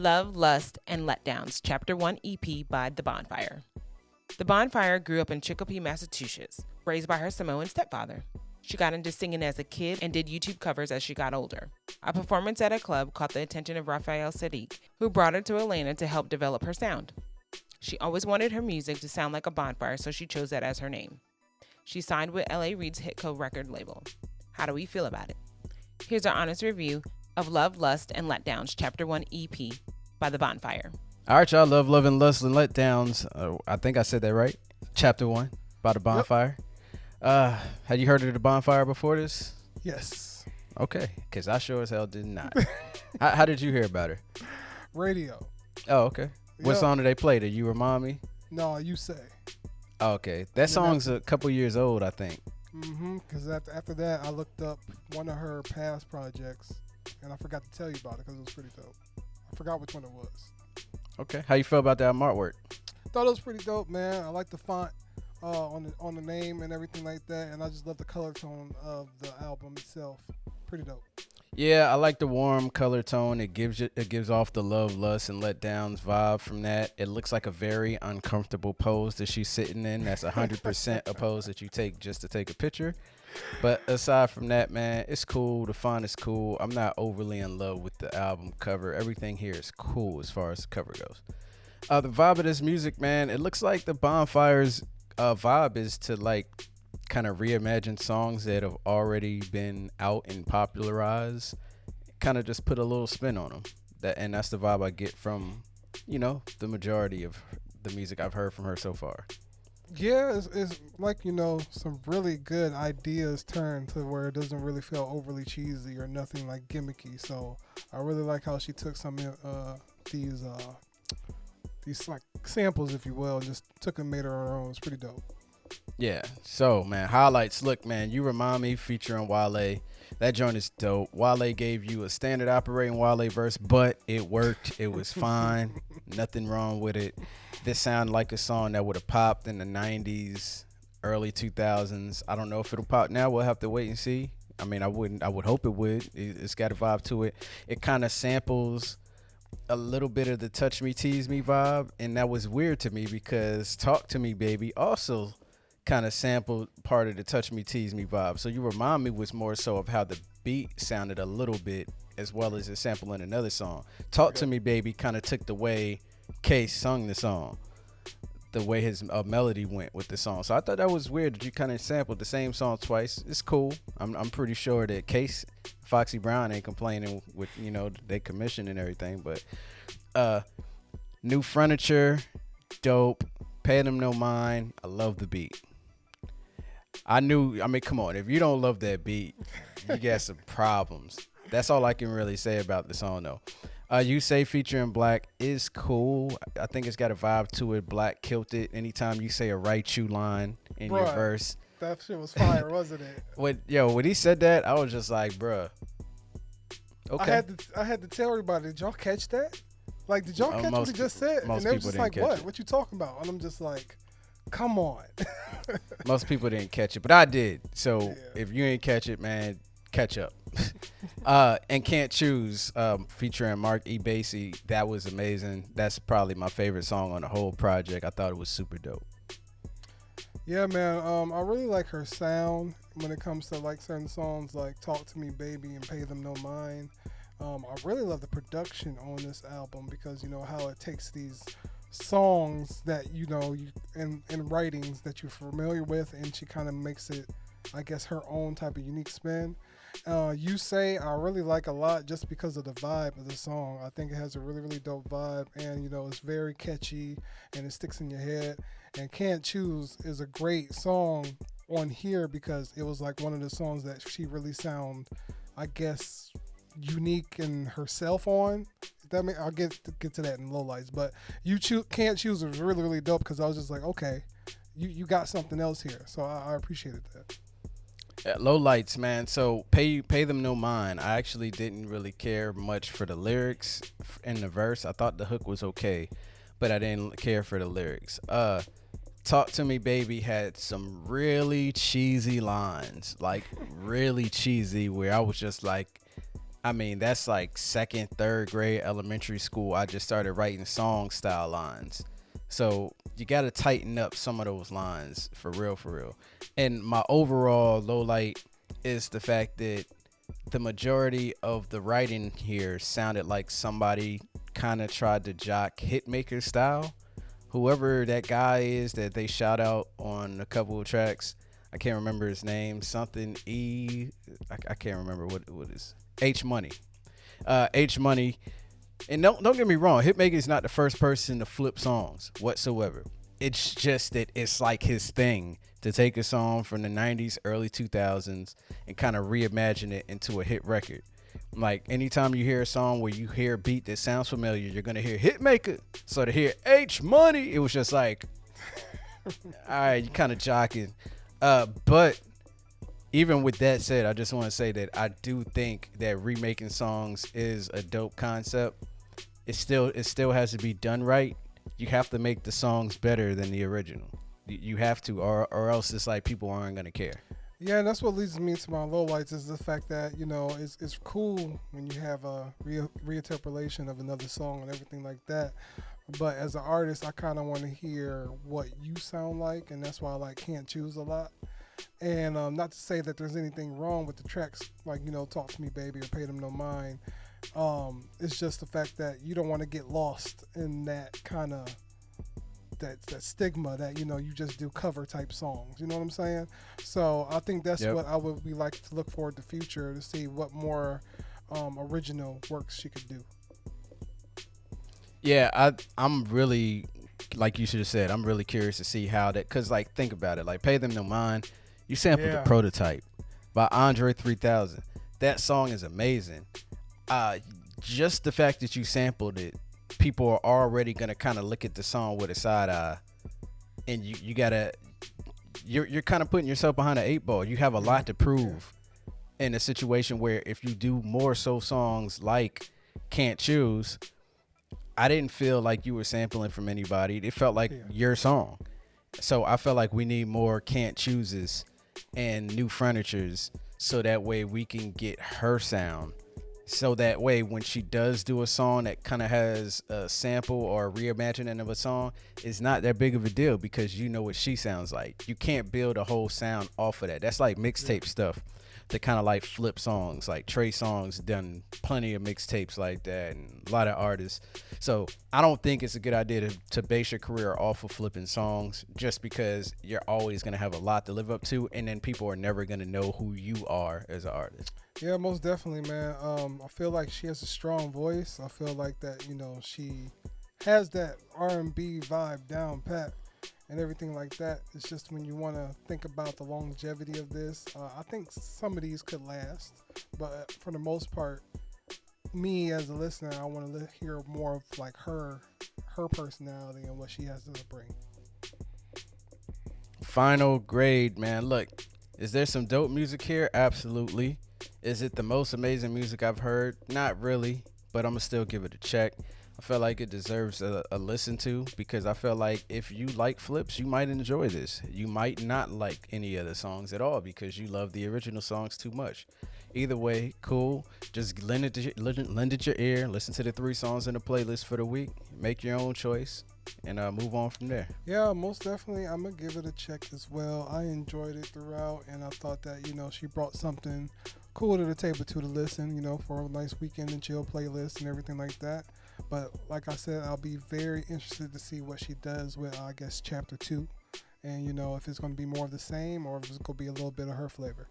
Love, Lust, and Letdowns, Chapter 1 EP by The Bonfire. The Bonfire grew up in Chicopee, Massachusetts, raised by her Samoan stepfather. She got into singing as a kid and did YouTube covers as she got older. A performance at a club caught the attention of Raphael Saadiq, who brought her to Atlanta to help develop her sound. She always wanted her music to sound like a bonfire, so she chose that as her name. She signed with Reid's Hitco record label. How do we feel about it? Here's our honest review of Love, Lust, and Letdowns, Chapter 1 EP by The Bonfire. All right, y'all. Love, Love, and Lust, and Letdowns. I think I said that right. Chapter 1 by The Bonfire. Yep. Had you heard of The Bonfire before this? Yes. Okay, because I sure as hell did not. How did you hear about her? Radio. Oh, okay. What song did they play? Did you remind me? No, You Say. Oh, okay. That song's a couple years old, I think. Because after that, I looked up one of her past projects, and I forgot to tell you about it because it was pretty dope. I forgot which one it was. Okay. How you feel about that artwork? Thought it was pretty dope, man. I like the font on the name and everything like that, and I just love the color tone of the album itself. Pretty dope. Yeah, I like the warm color tone. It gives off the love, lust, and letdowns vibe from that. It looks like a very uncomfortable pose that she's sitting in. That's 100% a pose that you take just to take a picture. But aside from that, man, it's cool. The font is cool. I'm not overly in love with the album cover. Everything here is cool as far as the cover goes. The vibe of this music, man, it looks like the Bonfire's vibe is to like kind of reimagine songs that have already been out and popularized, kind of just put a little spin on them. That's the vibe I get from, the majority of the music I've heard from her so far. Yeah, it's like, some really good ideas turn to where it doesn't really feel overly cheesy or nothing like gimmicky. So I really like how she took some these like samples, if you will, and just took and made her own. It's pretty dope. Yeah. So, man, highlights. Look, man, You Remind Me featuring Wale. That joint is dope. Wale gave you a standard operating Wale verse, but it worked. It was fine. Nothing wrong with it. This sounded like a song that would have popped in the 90s, early 2000s. I don't know if it'll pop now. We'll have to wait and see. I mean, I would hope it would. It's got a vibe to it. It kind of samples a little bit of the Touch Me, Tease Me vibe, and that was weird to me because Talk to Me, Baby also kind of sampled part of the Touch Me, Tease Me vibe. So You Remind Me was more so of how the beat sounded a little bit as well as a sample in another song. Talk to Me, Baby kind of took the way Case sung the song, the way his melody went with the song. So I thought that was weird that you kind of sampled the same song twice. It's cool. I'm pretty sure that Case, Foxy Brown ain't complaining with, they commission and everything. But new furniture, dope. Pay Them No Mind. I love the beat. Come on. If you don't love that beat, you got some problems. That's all I can really say about the song, though. You Say featuring Black is cool. I think it's got a vibe to it. Black killed it. Anytime you say a right you line in your verse. That shit was fire, wasn't it? When he said that, I was just like, bruh. Okay. I had to tell everybody, did y'all catch that? Like, did y'all catch what he just said? And they were just like, what? What you talking about? And I'm just like, come on. Most people didn't catch it, but I did. So if you ain't catch it, man, catch up. And Can't Choose featuring Mark E. Basie. That was amazing. That's probably my favorite song on the whole project. I thought it was super dope. Yeah, man. I really like her sound when it comes to like certain songs like Talk to Me, Baby, and Pay Them No Mind. I really love the production on this album because how it takes these songs that and writings that you're familiar with, and she kind of makes it, I guess, her own type of unique spin. You Say I really like a lot just because of the vibe of the song. I think it has a really, really dope vibe, and it's very catchy and it sticks in your head. And Can't Choose is a great song on here because it was like one of the songs that she really sound, I guess, unique in herself on. I'll get to that in lowlights, but Can't Choose was really, really dope because I was just like, okay, you got something else here, so I appreciated that. Low lights, man. So pay Them No Mind. I actually didn't really care much for the lyrics in the verse. I thought the hook was okay, but I didn't care for the lyrics. Talk to Me, Baby had some really cheesy lines, like really cheesy, where I was just like, I mean, that's like second, third grade elementary school. I just started writing song style lines. So you got to tighten up some of those lines for real, for real. And my overall low light is the fact that the majority of the writing here sounded like somebody kind of tried to jock Hitmaker style. Whoever that guy is that they shout out on a couple of tracks, I can't remember his name. Something I can't remember what is H Money. H Money. And don't get me wrong, Hitmaker is not the first person to flip songs whatsoever. It's just that it's like his thing to take a song from the 90s, early 2000s and kind of reimagine it into a hit record. Like anytime you hear a song where you hear a beat that sounds familiar, you're going to hear Hitmaker. So to hear H Money, it was just like, all right, you kind of jocking. But even with that said, I just want to say that I do think that remaking songs is a dope concept. It still has to be done right. You have to make the songs better than the original. You have to, or else it's like people aren't gonna care. Yeah, and that's what leads me to my lowlights is the fact that, you know, it's cool when you have a reinterpolation of another song and everything like that. But as an artist, I kind of want to hear what you sound like, and that's why I like Can't Choose a lot. And not to say that there's anything wrong with the tracks, like, you know, Talk to Me Baby or Pay Them No Mind. It's just the fact that you don't want to get lost in that kind of that stigma that, you know, you just do cover type songs. You know what I'm saying? So I think that's what I would be like to look forward to future to see what more original works she could do. Yeah, I'm really, like you should have said, I'm really curious to see how that, because like think about it, like Pay Them No Mind, you sampled the Prototype by Andre 3000. That song is amazing. Just the fact that you sampled it, people are already gonna kind of look at the song with a side eye, and you're kind of putting yourself behind an 8 ball. You have a lot to prove in a situation where if you do more so songs like Can't Choose, I didn't feel like you were sampling from anybody. It felt like your song. So I felt like we need more Can't Chooses and new furnitures so that way we can get her sound. So that way when she does do a song that kind of has a sample or a reimagining of a song, it's not that big of a deal because you know what she sounds like. You can't build a whole sound off of that. That's like mixtape stuff. To kind of like flip songs, like Trey Songz done plenty of mixtapes like that and a lot of artists. So I don't think it's a good idea to base your career off of flipping songs just because you're always going to have a lot to live up to and then people are never going to know who you are as an artist. Yeah, most definitely, man. I feel like she has a strong voice. I feel like that, you know, she has that R&B vibe down pat and everything like that. It's just when you want to think about the longevity of this, I think some of these could last, but for the most part, me as a listener, I want to hear more of like her personality and what she has to bring. Final grade, man. Look, is there some dope music here? Absolutely. Is it the most amazing music I've heard? Not really, but I'm gonna still give it a check. I feel like it deserves a listen to because I feel like if you like flips, you might enjoy this. You might not like any of the songs at all because you love the original songs too much. Either way, cool. Just lend it your ear. Listen to the 3 songs in the playlist for the week. Make your own choice and move on from there. Yeah, most definitely. I'm going to give it a check as well. I enjoyed it throughout, and I thought that, you know, she brought something cool to the table to listen, you know, for a nice weekend and chill playlist and everything like that. But like I said, I'll be very interested to see what she does with, I guess, chapter 2. And, you know, if it's going to be more of the same or if it's going to be a little bit of her flavor.